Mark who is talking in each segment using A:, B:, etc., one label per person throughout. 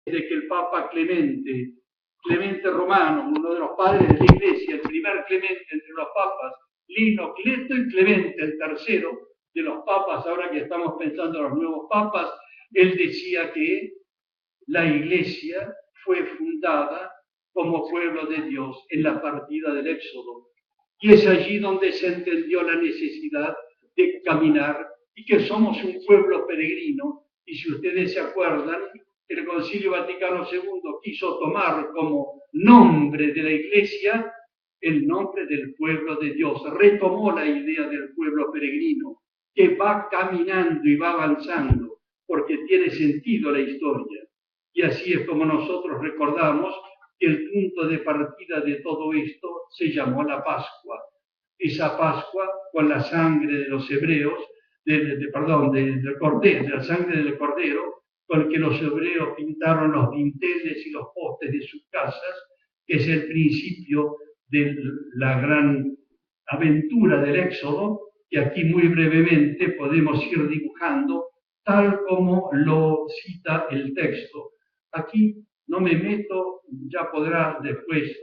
A: de que el Papa Clemente Romano, uno de los padres de la Iglesia, el primer Clemente entre los papas, Lino, Cleto y Clemente, el tercero de los papas, ahora que estamos pensando en los nuevos papas, él decía que la Iglesia fue fundada como pueblo de Dios en la partida del Éxodo. Y es allí donde se entendió la necesidad de caminar y que somos un pueblo peregrino. Y si ustedes se acuerdan, el Concilio Vaticano II quiso tomar como nombre de la Iglesia el nombre del pueblo de Dios. Retomó la idea del pueblo peregrino, que va caminando y va avanzando, porque tiene sentido la historia. Y así es como nosotros recordamos que el punto de partida de todo esto se llamó la Pascua. Esa Pascua con la sangre de los hebreos, del cordero, de la sangre del cordero, con el que los hebreos pintaron los dinteles y los postes de sus casas, que es el principio de la gran aventura del Éxodo, que aquí muy brevemente podemos ir dibujando, tal como lo cita el texto. Aquí no me meto, ya podrá después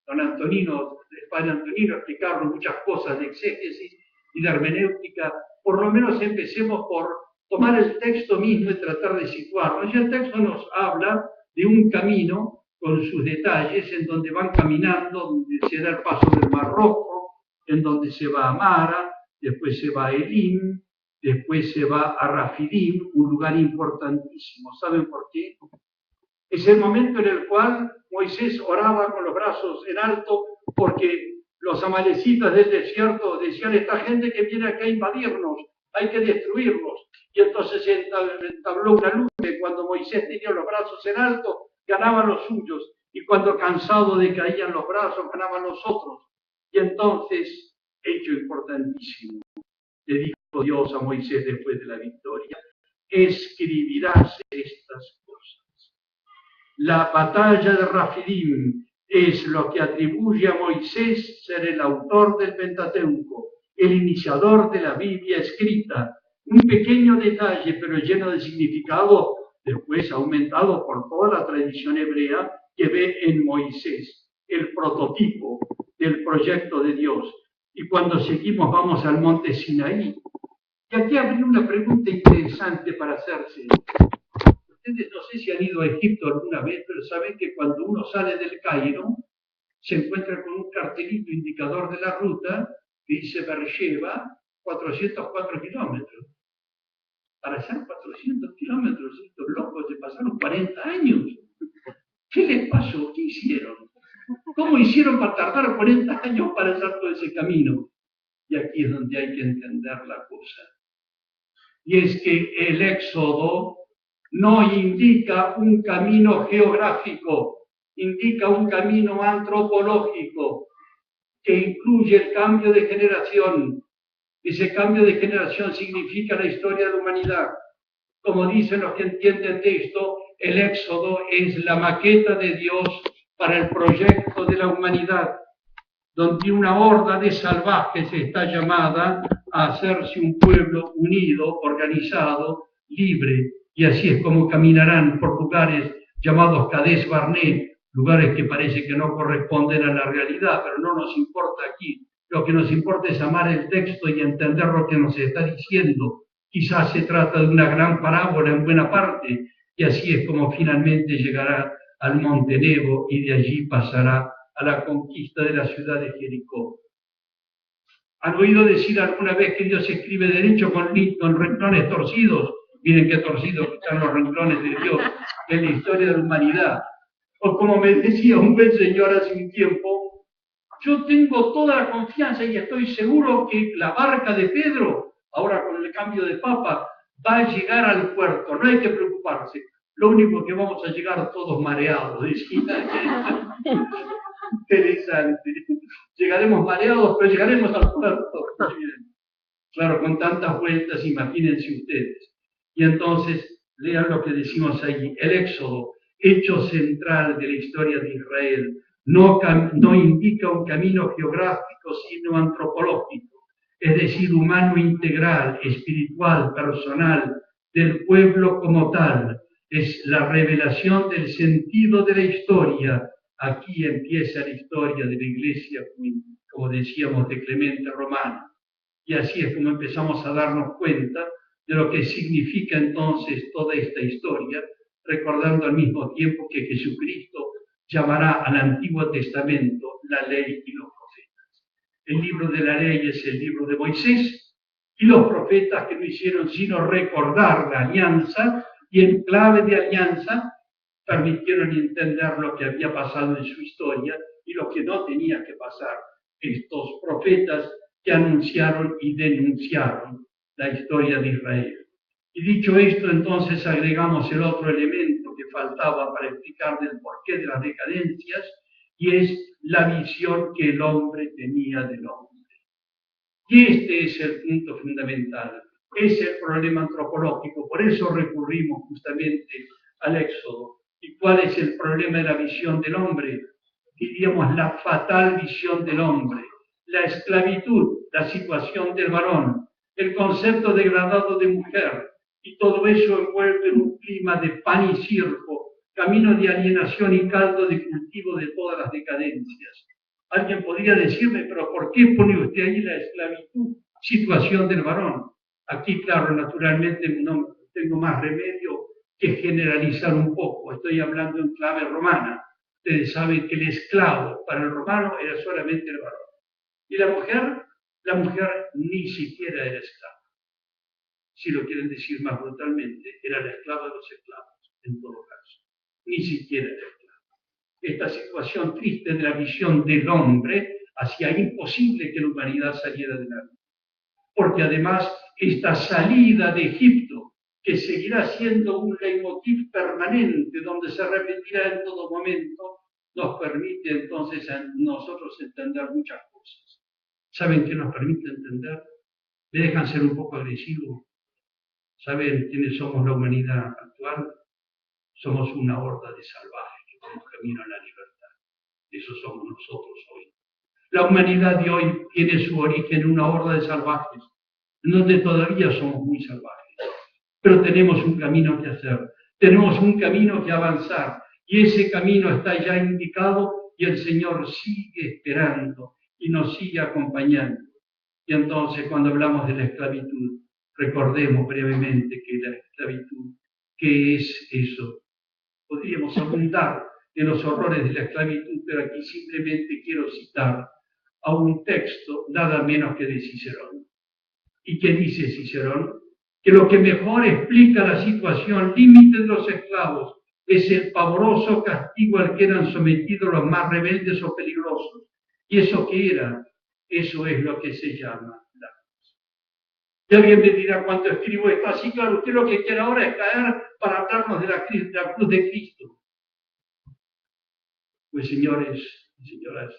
A: don Antonino, padre Antonino, explicarnos muchas cosas de exégesis y de hermenéutica. Por lo menos empecemos por tomar el texto mismo y tratar de situarnos. Y el texto nos habla de un camino con sus detalles, en donde van caminando, donde se da el paso del Mar Rojo, en donde se va a Mara, después se va a Elim, después se va a Rafidim, un lugar importantísimo. ¿Saben por qué? Es el momento en el cual Moisés oraba con los brazos en alto porque los amalecitas del desierto decían: esta gente que viene acá a invadirnos, hay que destruirlos. Y entonces se entabló una lucha, y cuando Moisés tenía los brazos en alto, ganaban los suyos, y cuando cansado decaían los brazos, ganaban los otros. Y entonces, hecho importantísimo, le dijo Dios a Moisés después de la victoria: escribirás estas cosas. La batalla de Rafidim es lo que atribuye a Moisés ser el autor del Pentateuco, el iniciador de la Biblia escrita. Un pequeño detalle, pero lleno de significado, después aumentado por toda la tradición hebrea, que ve en Moisés el prototipo del proyecto de Dios. Y cuando seguimos, vamos al monte Sinaí. Y aquí habría una pregunta interesante para hacerse. Ustedes no sé si han ido a Egipto alguna vez, pero saben que cuando uno sale del Cairo, se encuentra con un cartelito indicador de la ruta que dice Beersheba, 404 kilómetros. Para hacer 400 kilómetros, estos locos se pasaron 40 años. ¿Qué les pasó? ¿Qué hicieron? ¿Cómo hicieron para tardar 40 años para hacer todo ese camino? Y aquí es donde hay que entender la cosa. Y es que el Éxodo no indica un camino geográfico, indica un camino antropológico que incluye el cambio de generación. Ese cambio de generación significa la historia de la humanidad. Como dicen los que entienden de esto, el Éxodo es la maqueta de Dios para el proyecto de la humanidad, donde una horda de salvajes está llamada a hacerse un pueblo unido, organizado, libre, y así es como caminarán por lugares llamados Kadesh Barnea, lugares que parece que no corresponden a la realidad, pero no nos importa aquí. Lo que nos importa es amar el texto y entender lo que nos está diciendo. Quizás se trata de una gran parábola en buena parte, y así es como finalmente llegará al monte Nebo y de allí pasará a la conquista de la ciudad de Jericó. ¿Han oído decir alguna vez que Dios escribe derecho con renglones torcidos? Miren qué torcidos están los renglones de Dios en la historia de la humanidad. O como me decía un buen señor hace un tiempo, yo tengo toda la confianza y estoy seguro que la barca de Pedro, ahora con el cambio de papa, va a llegar al puerto, no hay que preocuparse. Lo único que vamos a llegar todos mareados, decía. Interesante. Llegaremos mareados, pero llegaremos al puerto. Claro, con tantas vueltas, imagínense ustedes. Y entonces, lean lo que decimos allí. El Éxodo, hecho central de la historia de Israel, no indica un camino geográfico, sino antropológico, es decir, humano integral, espiritual, personal, del pueblo como tal. es la revelación del sentido de la historia. Aquí empieza la historia de la Iglesia, como decíamos, de Clemente Romano. Y así es como empezamos a darnos cuenta de lo que significa entonces toda esta historia, recordando al mismo tiempo que Jesucristo llamará al Antiguo Testamento la ley y los profetas. El libro de la ley es el libro de Moisés, y los profetas que no hicieron sino recordar la alianza, y en clave de alianza permitieron entender lo que había pasado en su historia y lo que no tenía que pasar. Estos profetas que anunciaron y denunciaron la historia de Israel. Y dicho esto, entonces agregamos el otro elemento que faltaba para explicar el porqué de las decadencias, y es la visión que el hombre tenía del hombre. Y este es el punto fundamental, es el problema antropológico. Por eso recurrimos justamente al Éxodo. ¿Y cuál es el problema de la visión del hombre? Diríamos la fatal visión del hombre, la esclavitud, la situación del varón, el concepto degradado de mujer, y todo eso envuelto en un clima de pan y circo, camino de alienación y caldo de cultivo de todas las decadencias. Alguien podría decirme, pero ¿por qué pone usted ahí la esclavitud, situación del varón? Aquí, claro, naturalmente no tengo más remedio que generalizar un poco. Estoy hablando en clave romana. Ustedes saben que el esclavo para el romano era solamente el varón. Y la mujer ni siquiera era esclava. Si lo quieren decir más brutalmente, era la esclava de los esclavos, en todo caso. Ni siquiera era esclava. Esta situación triste de la visión del hombre hacía imposible que la humanidad saliera adelante. Porque además esta salida de Egipto, que seguirá siendo un leitmotiv permanente, donde se repetirá en todo momento, nos permite entonces a nosotros entender muchas cosas. ¿Saben qué nos permite entender? ¿Me dejan ser un poco agresivo? ¿Saben quiénes somos la humanidad actual? Somos una horda de salvajes que vamos camino a la libertad. Eso somos nosotros hoy. La humanidad de hoy tiene su origen en una horda de salvajes, en donde todavía somos muy salvajes. Pero tenemos un camino que hacer, tenemos un camino que avanzar, y ese camino está ya indicado y el Señor sigue esperando y nos sigue acompañando. Y entonces, cuando hablamos de la esclavitud, recordemos brevemente que la esclavitud, ¿qué es eso? Podríamos abundar en los horrores de la esclavitud, pero aquí simplemente quiero citar a un texto nada menos que de Cicerón. ¿Y qué dice Cicerón? Que lo que mejor explica la situación límite de los esclavos es el pavoroso castigo al que eran sometidos los más rebeldes o peligrosos. ¿Y eso qué era? Eso es lo que se llama la cruz. Y alguien me dirá, cuando escribo esto así, claro, usted lo que quiere ahora es caer para hablarnos de la cruz de Cristo. Pues señores y señoras,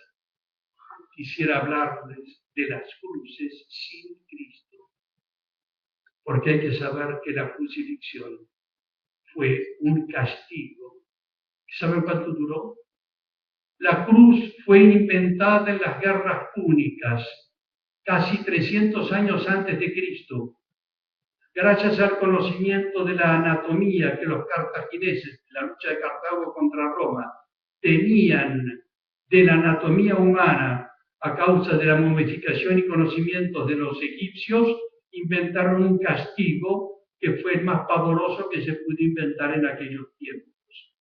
A: quisiera hablarles de las cruces sin Cristo, porque hay que saber que la crucifixión fue un castigo. ¿Saben cuánto duró? La cruz fue inventada en las guerras púnicas, casi 300 años antes de Cristo, gracias al conocimiento de la anatomía que los cartagineses, la lucha de Cartago contra Roma, tenían de la anatomía humana a causa de la momificación y conocimientos de los egipcios, inventaron un castigo que fue el más pavoroso que se pudo inventar en aquellos tiempos.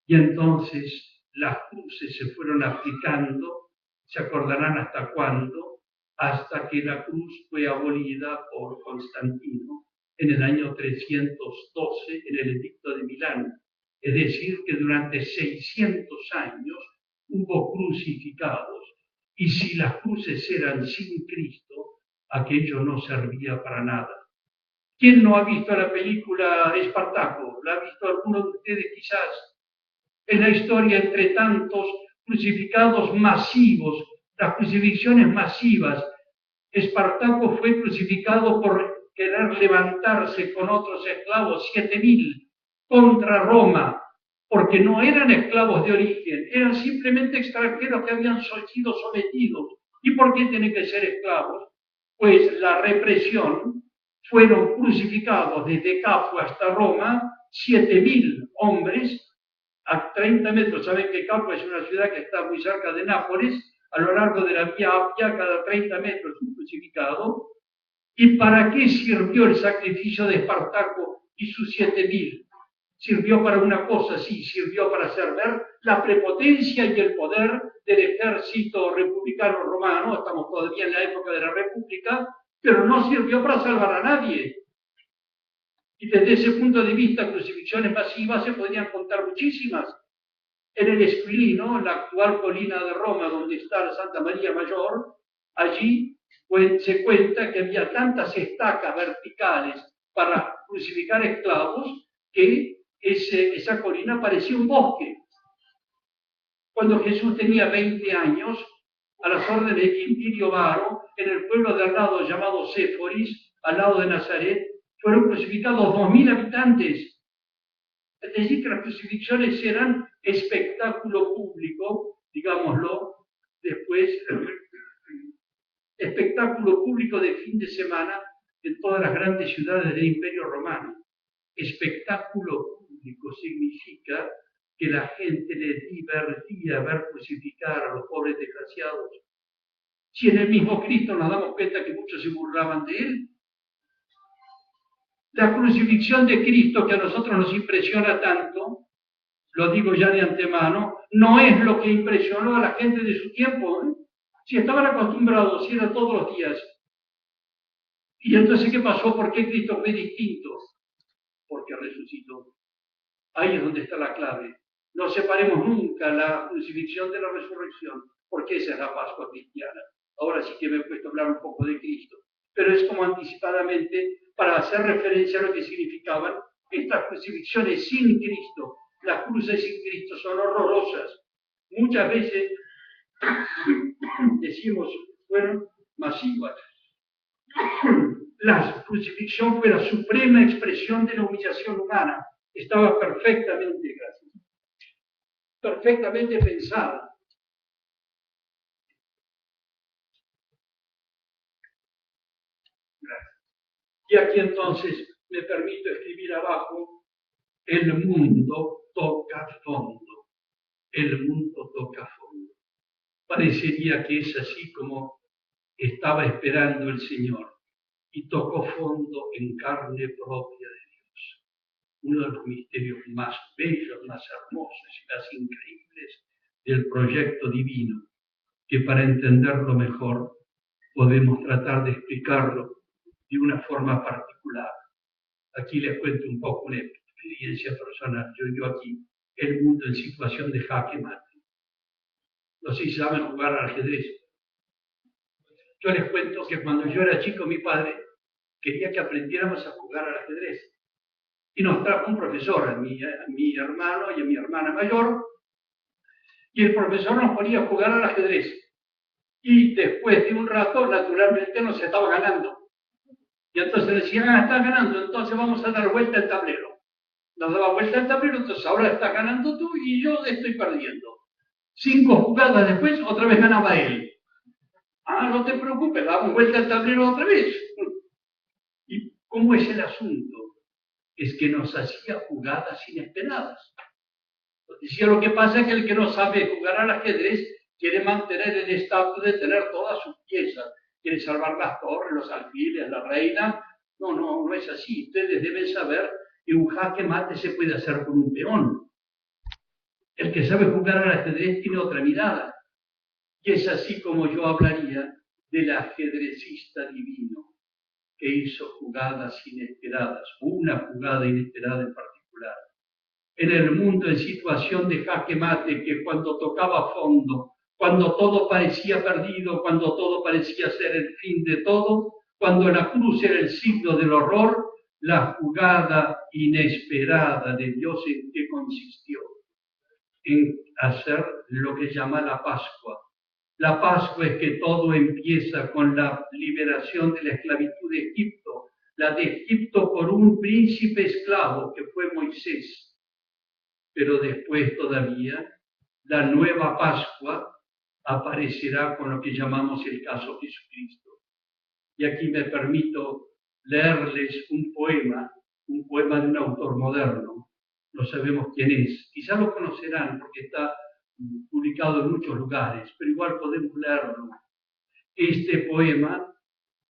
A: Y entonces las cruces se fueron aplicando, se acordarán hasta cuándo, hasta que la cruz fue abolida por Constantino en el año 312 en el Edicto de Milán. Es decir, que durante 600 años hubo crucificados, y si las cruces eran sin Cristo, aquello no servía para nada. ¿Quién no ha visto la película Espartaco? ¿La ha visto alguno de ustedes quizás? Es la historia entre tantos crucificados masivos, las crucifixiones masivas. Espartaco fue crucificado por querer levantarse con otros esclavos, 7.000, contra Roma, porque no eran esclavos de origen, eran simplemente extranjeros que habían sido sometidos. ¿Y por qué tienen que ser esclavos? Pues la represión fueron crucificados desde Capo hasta Roma 7.000 hombres a 30 metros. Saben que Capo es una ciudad que está muy cerca de Nápoles. A lo largo de la Vía Appia, cada 30 metros un crucificado. ¿Y para qué sirvió el sacrificio de Espartaco y sus 7.000? Sirvió para una cosa, sí, sirvió para hacer ver la prepotencia y el poder del ejército republicano romano. Estamos todavía en la época de la República, pero no sirvió para salvar a nadie. Y desde ese punto de vista, crucifixiones masivas se podrían contar muchísimas. En el Esquilino, la actual colina de Roma, donde está la Santa María Mayor, allí se cuenta que había tantas estacas verticales para crucificar esclavos que esa colina parecía un bosque. Cuando Jesús tenía 20 años, a las órdenes de Quintilio Varo, en el pueblo de al lado llamado Séforis, al lado de Nazaret, fueron crucificados 2.000 habitantes. Es decir, que las crucifixiones eran espectáculo público, digámoslo, después, espectáculo público de fin de semana en todas las grandes ciudades del Imperio Romano. Espectáculo público significa que la gente le divertía ver crucificar a los pobres desgraciados. Si en el mismo Cristo nos damos cuenta que muchos se burlaban de él. La crucifixión de Cristo, que a nosotros nos impresiona tanto, lo digo ya de antemano, no es lo que impresionó a la gente de su tiempo. Si estaban acostumbrados, si era todos los días. Y entonces, ¿qué pasó? ¿Por qué Cristo fue distinto? Porque resucitó. Ahí es donde está la clave. No separemos nunca la crucifixión de la resurrección, porque esa es la Pascua cristiana. Ahora sí que me he puesto a hablar un poco de Cristo, pero es como anticipadamente para hacer referencia a lo que significaban estas crucifixiones sin Cristo. Las cruces sin Cristo son horrorosas. Muchas veces decimos, fueron masivas. La crucifixión fue la suprema expresión de la humillación humana. Estaba perfectamente pensada. Y aquí entonces me permito escribir abajo: el mundo toca fondo. El mundo toca fondo. Parecería que es así como estaba esperando el Señor, y tocó fondo en carne propia de Dios. Uno de los misterios más bellos, más hermosos y más increíbles del proyecto divino, que para entenderlo mejor podemos tratar de explicarlo de una forma particular. Aquí les cuento un poco una experiencia personal. Yo aquí, el mundo en situación de jaque mate. No sé si saben jugar al ajedrez. Yo les cuento que cuando yo era chico, mi padre quería que aprendiéramos a jugar al ajedrez. Y nos trajo un profesor, a mi hermano y a mi hermana mayor, y el profesor nos ponía a jugar al ajedrez. Y después de un rato, naturalmente, nos estaba ganando. Y entonces decían, estás ganando, entonces vamos a dar vuelta al tablero. Nos daba vuelta al tablero, entonces ahora estás ganando tú y yo estoy perdiendo. 5 jugadas después, otra vez ganaba él. No te preocupes, damos vuelta al tablero otra vez. ¿Y cómo es el asunto? Es que nos hacía jugadas inesperadas. Decía, lo que pasa es que el que no sabe jugar al ajedrez quiere mantener el estatus de tener todas sus piezas. Quiere salvar las torres, los alfiles, la reina. No es así. Ustedes deben saber que un jaque mate se puede hacer con un peón. El que sabe jugar al ajedrez tiene otra mirada. Y es así como yo hablaría del ajedrecista divino, que hizo jugadas inesperadas, una jugada inesperada en particular. En el mundo en situación de jaque mate, que cuando tocaba fondo, cuando todo parecía perdido, cuando todo parecía ser el fin de todo, cuando la cruz era el signo del horror, la jugada inesperada de Dios, ¿en qué consistió? En hacer lo que llama la Pascua. La Pascua es que todo empieza con la liberación de la esclavitud de Egipto, la de Egipto por un príncipe esclavo que fue Moisés. Pero después todavía la nueva Pascua aparecerá con lo que llamamos el caso Jesucristo. Y aquí me permito leerles un poema de un autor moderno. No sabemos quién es. Quizá lo conocerán porque está publicado en muchos lugares, pero igual podemos leerlo. Este poema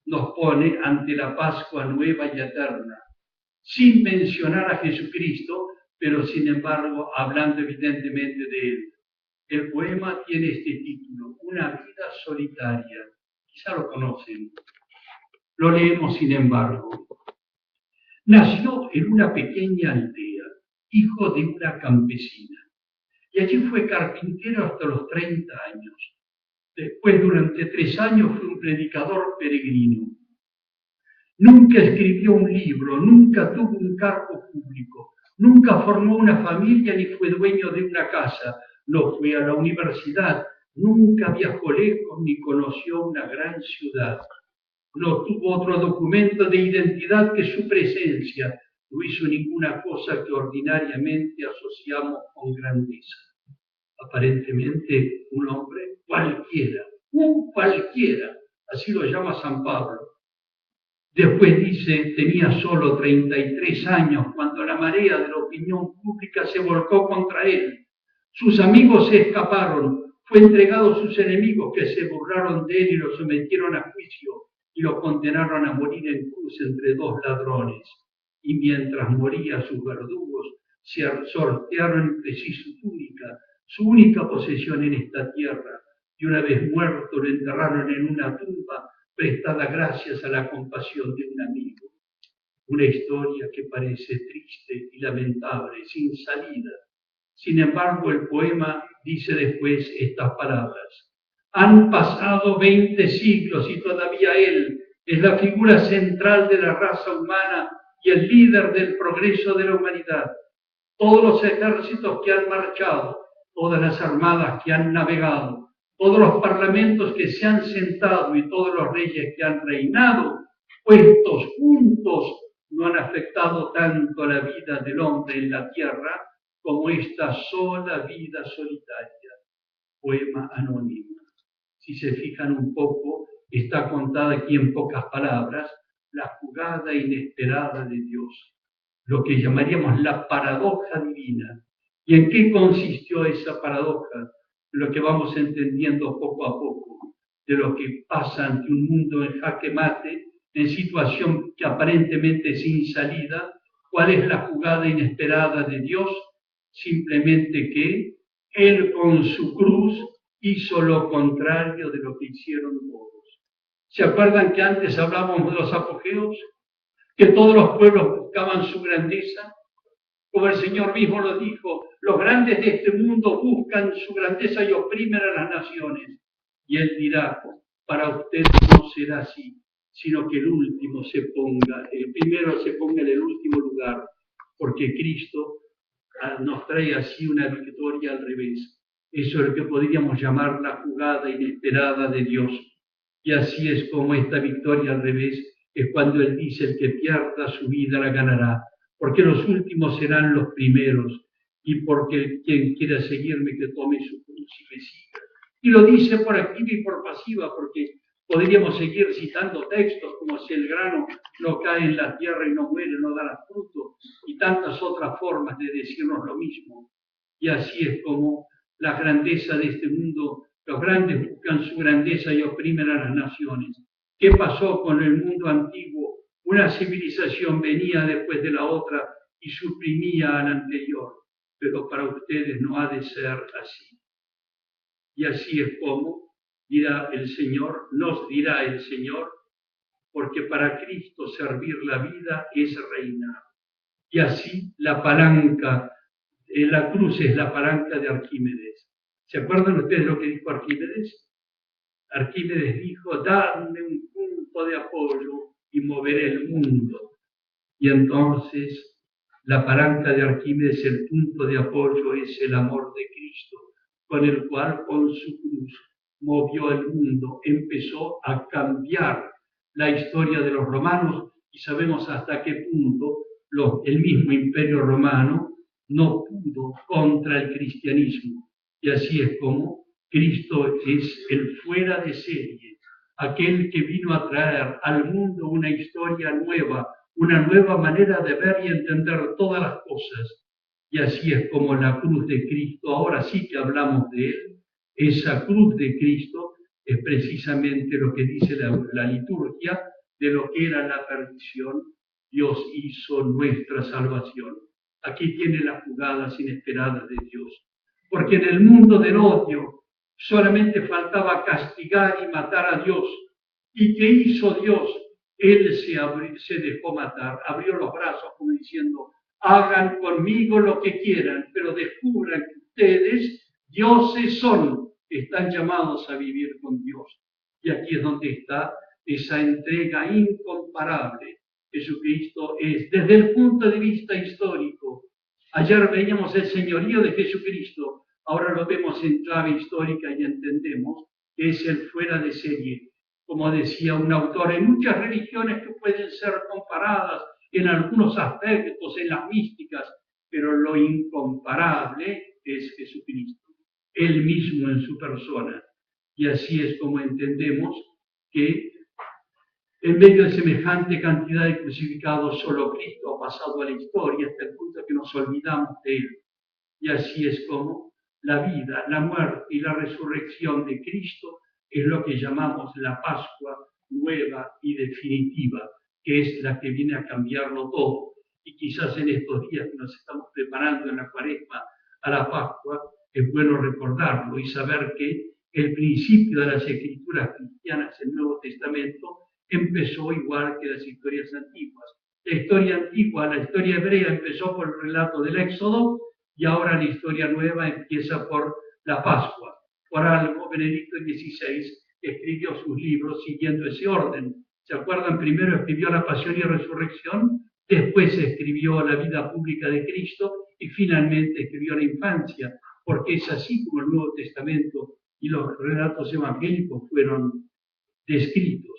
A: nos pone ante la Pascua nueva y eterna, sin mencionar a Jesucristo, pero sin embargo hablando evidentemente de él. El poema tiene este título, Una vida solitaria. Quizá lo conocen. Lo leemos sin embargo. Nació en una pequeña aldea, hijo de una campesina, y allí fue carpintero hasta los 30 años. Después, durante 3 años, fue un predicador peregrino. Nunca escribió un libro, nunca tuvo un cargo público, nunca formó una familia ni fue dueño de una casa, no fue a la universidad, nunca viajó lejos ni conoció una gran ciudad. No tuvo otro documento de identidad que su presencia, no hizo ninguna cosa que ordinariamente asociamos con grandeza. Aparentemente un hombre cualquiera, un cualquiera, así lo llama San Pablo. Después dice, tenía solo 33 años cuando la marea de la opinión pública se volcó contra él. Sus amigos se escaparon, fue entregado a sus enemigos que se burlaron de él y lo sometieron a juicio y lo condenaron a morir en cruz entre 2 ladrones. Y mientras moría, sus verdugos se sortearon entre sí su túnica, su única posesión en esta tierra, y una vez muerto lo enterraron en una tumba prestada gracias a la compasión de un amigo. Una historia que parece triste y lamentable, sin salida. Sin embargo, el poema dice después estas palabras. Han pasado 20 siglos y todavía él es la figura central de la raza humana y el líder del progreso de la humanidad. Todos los ejércitos que han marchado, todas las armadas que han navegado, todos los parlamentos que se han sentado y todos los reyes que han reinado, puestos juntos, no han afectado tanto la vida del hombre en la tierra como esta sola vida solitaria. Poema anónimo. Si se fijan un poco, está contada aquí en pocas palabras la jugada inesperada de Dios, lo que llamaríamos la paradoja divina. ¿Y en qué consistió esa paradoja? Lo que vamos entendiendo poco a poco, de lo que pasa ante un mundo en jaque mate, en situación que aparentemente sin salida. ¿Cuál es la jugada inesperada de Dios? Simplemente que Él con su cruz hizo lo contrario de lo que hicieron todos. ¿Se acuerdan que antes hablábamos de los apogeos? Que todos los pueblos buscaban su grandeza. Como el Señor mismo lo dijo, los grandes de este mundo buscan su grandeza y oprimen a las naciones. Y Él dirá, para ustedes no será así, sino que el último se ponga, el primero se ponga en el último lugar, porque Cristo nos trae así una victoria al revés. Eso es lo que podríamos llamar la jugada inesperada de Dios. Y así es como esta victoria al revés es cuando Él dice, el que pierda su vida la ganará, porque los últimos serán los primeros, y porque quien quiera seguirme que tome su cruz y me siga. Y lo dice por activa y por pasiva, porque podríamos seguir citando textos como si el grano no cae en la tierra y no muere, no dará fruto, y tantas otras formas de decirnos lo mismo. Y así es como la grandeza de este mundo, los grandes buscan su grandeza y oprimen a las naciones. ¿Qué pasó con el mundo antiguo? Una civilización venía después de la otra y suprimía a la anterior, pero para ustedes no ha de ser así. Y así es como dirá el Señor, nos dirá el Señor, porque para Cristo servir la vida es reinar. Y así la palanca, la cruz es la palanca de Arquímedes. ¿Se acuerdan ustedes lo que dijo Arquímedes? Arquímedes dijo, dadme un punto de apoyo y moveré el mundo. Y entonces la palanca de Arquímedes, el punto de apoyo es el amor de Cristo, con el cual con su cruz movió el mundo, empezó a cambiar la historia de los romanos y sabemos hasta qué punto el mismo imperio romano no pudo contra el cristianismo. Y así es como Cristo es el fuera de serie aquel que vino a traer al mundo una historia nueva, una nueva manera de ver y entender todas las cosas. Y así es como la cruz de Cristo, ahora sí que hablamos de él, esa cruz de Cristo es precisamente lo que dice la liturgia de lo que era la perdición. Dios hizo nuestra salvación. Aquí tiene las jugadas inesperadas de Dios. Porque en el mundo del odio solamente faltaba castigar y matar a Dios. ¿Y qué hizo Dios? Él se dejó matar, abrió los brazos como diciendo, hagan conmigo lo que quieran, pero descubran que ustedes, dioses son, están llamados a vivir con Dios. Y aquí es donde está esa entrega incomparable. Jesucristo es, desde el punto de vista histórico, ayer veíamos el señorío de Jesucristo, ahora lo vemos en clave histórica y entendemos que es el fuera de serie. Como decía un autor, hay muchas religiones que pueden ser comparadas en algunos aspectos, en las místicas, pero lo incomparable es Jesucristo, él mismo en su persona. Y así es como entendemos que en medio de semejante cantidad de crucificados, solo Cristo ha pasado a la historia hasta el punto que nos olvidamos de él. Y así es como la vida, la muerte y la resurrección de Cristo es lo que llamamos la Pascua nueva y definitiva, que es la que viene a cambiarlo todo. Y quizás en estos días que nos estamos preparando en la Cuaresma a la Pascua, es bueno recordarlo y saber que el principio de las escrituras cristianas, el Nuevo Testamento, empezó igual que las historias antiguas. La historia antigua, la historia hebrea, empezó por el relato del Éxodo y ahora la historia nueva empieza por la Pascua. Por algo, Benedicto XVI escribió sus libros siguiendo ese orden. ¿Se acuerdan? Primero escribió la Pasión y Resurrección, después escribió la vida pública de Cristo y finalmente escribió la infancia, porque es así como el Nuevo Testamento y los relatos evangélicos fueron descritos.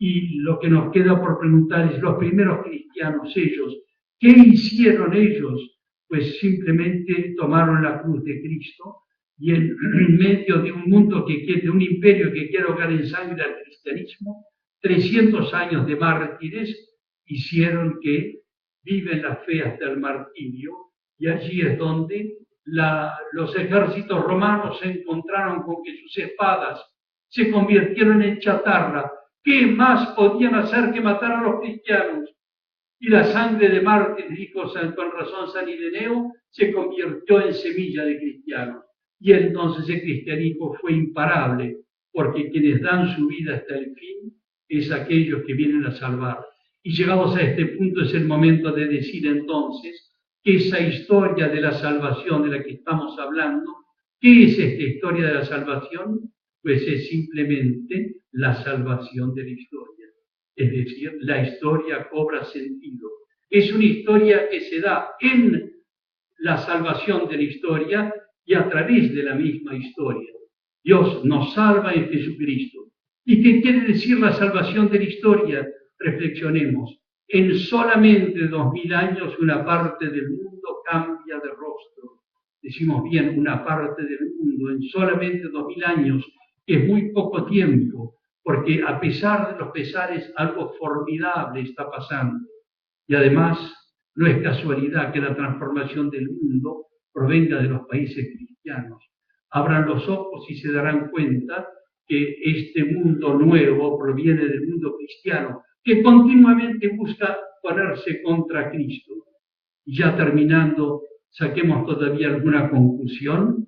A: Y lo que nos queda por preguntar es, los primeros cristianos, ellos, ¿qué hicieron ellos? Pues simplemente tomaron la cruz de Cristo y en medio de un mundo de un imperio que quiere ahogar en sangre al cristianismo, 300 años de mártires hicieron que viven la fe hasta el martirio, y allí es donde los ejércitos romanos se encontraron con que sus espadas se convirtieron en chatarra. ¿Qué más podían hacer que matar a los cristianos? Y la sangre de mártires, dijo con razón San Ireneo, se convirtió en semilla de cristianos. Y entonces el cristianismo fue imparable, porque quienes dan su vida hasta el fin es aquellos que vienen a salvar. Y llegados a este punto es el momento de decir entonces que esa historia de la salvación de la que estamos hablando, ¿qué es esta historia de la salvación? Pues es simplemente la salvación de la historia. Es decir, la historia cobra sentido. Es una historia que se da en la salvación de la historia y a través de la misma historia. Dios nos salva en Jesucristo. ¿Y qué quiere decir la salvación de la historia? Reflexionemos. En solamente 2000 años una parte del mundo cambia de rostro. Decimos bien, una parte del mundo. En solamente 2000 años es muy poco tiempo, porque a pesar de los pesares, algo formidable está pasando. Y además, no es casualidad que la transformación del mundo provenga de los países cristianos. Abran los ojos y se darán cuenta que este mundo nuevo proviene del mundo cristiano, que continuamente busca ponerse contra Cristo. Y ya terminando, saquemos todavía alguna conclusión.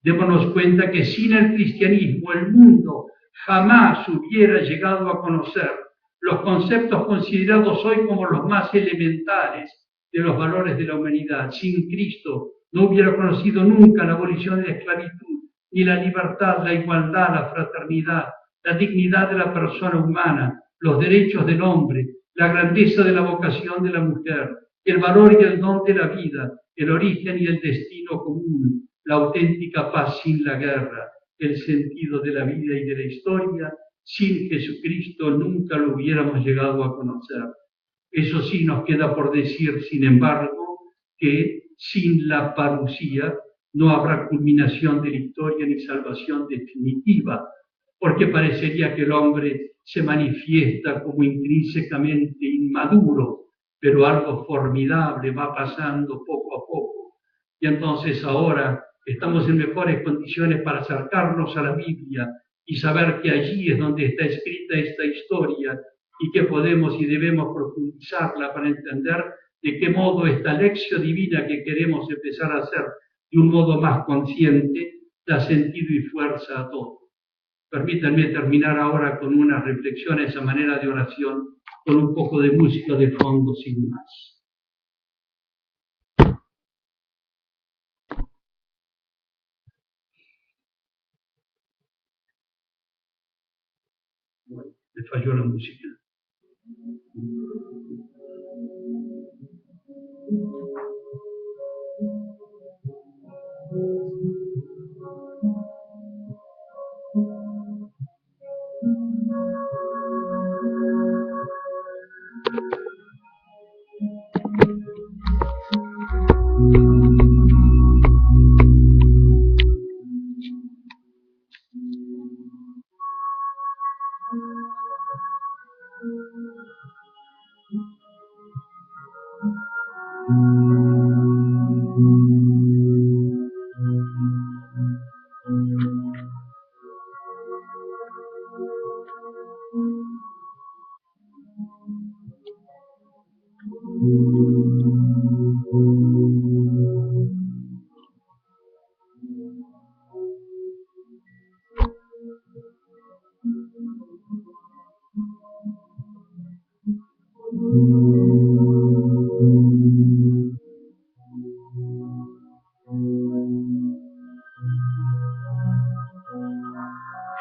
A: Démonos cuenta que sin el cristianismo el mundo jamás hubiera llegado a conocer los conceptos considerados hoy como los más elementales de los valores de la humanidad. Sin Cristo no hubiera conocido nunca la abolición de la esclavitud, ni la libertad, la igualdad, la fraternidad, la dignidad de la persona humana, los derechos del hombre, la grandeza de la vocación de la mujer, el valor y el don de la vida, el origen y el destino común, la auténtica paz sin la guerra, el sentido de la vida y de la historia. Sin Jesucristo nunca lo hubiéramos llegado a conocer. Eso sí nos queda por decir, sin embargo, que sin la parusía no habrá culminación de la historia ni salvación definitiva. porque parecería que el hombre se manifiesta como intrínsecamente inmaduro, pero algo formidable va pasando poco a poco. Y entonces ahora estamos en mejores condiciones para acercarnos a la Biblia y saber que allí es donde está escrita esta historia y que podemos y debemos profundizarla para entender de qué modo esta lección divina que queremos empezar a hacer de un modo más consciente da sentido y fuerza a todo. Permítanme terminar ahora con una reflexión, esa manera de oración, con un poco de música de fondo sin más. Bueno, me falló la música.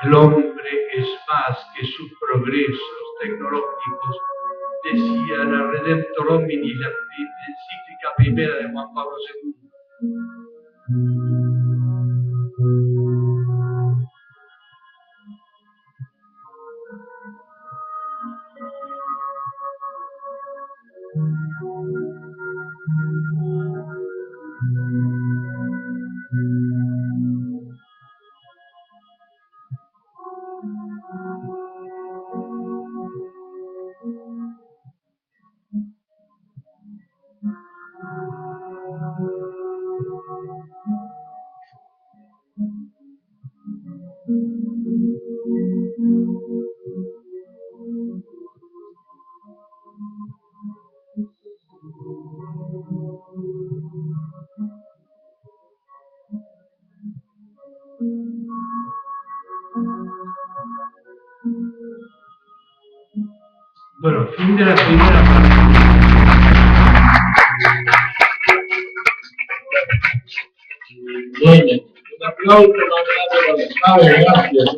A: El hombre es más que sus progresos tecnológicos, decía la Redemptor Homini, la encíclica primera de Juan Pablo II. Bueno, fin de la primera parte.
B: Bueno, un aplauso, gracias.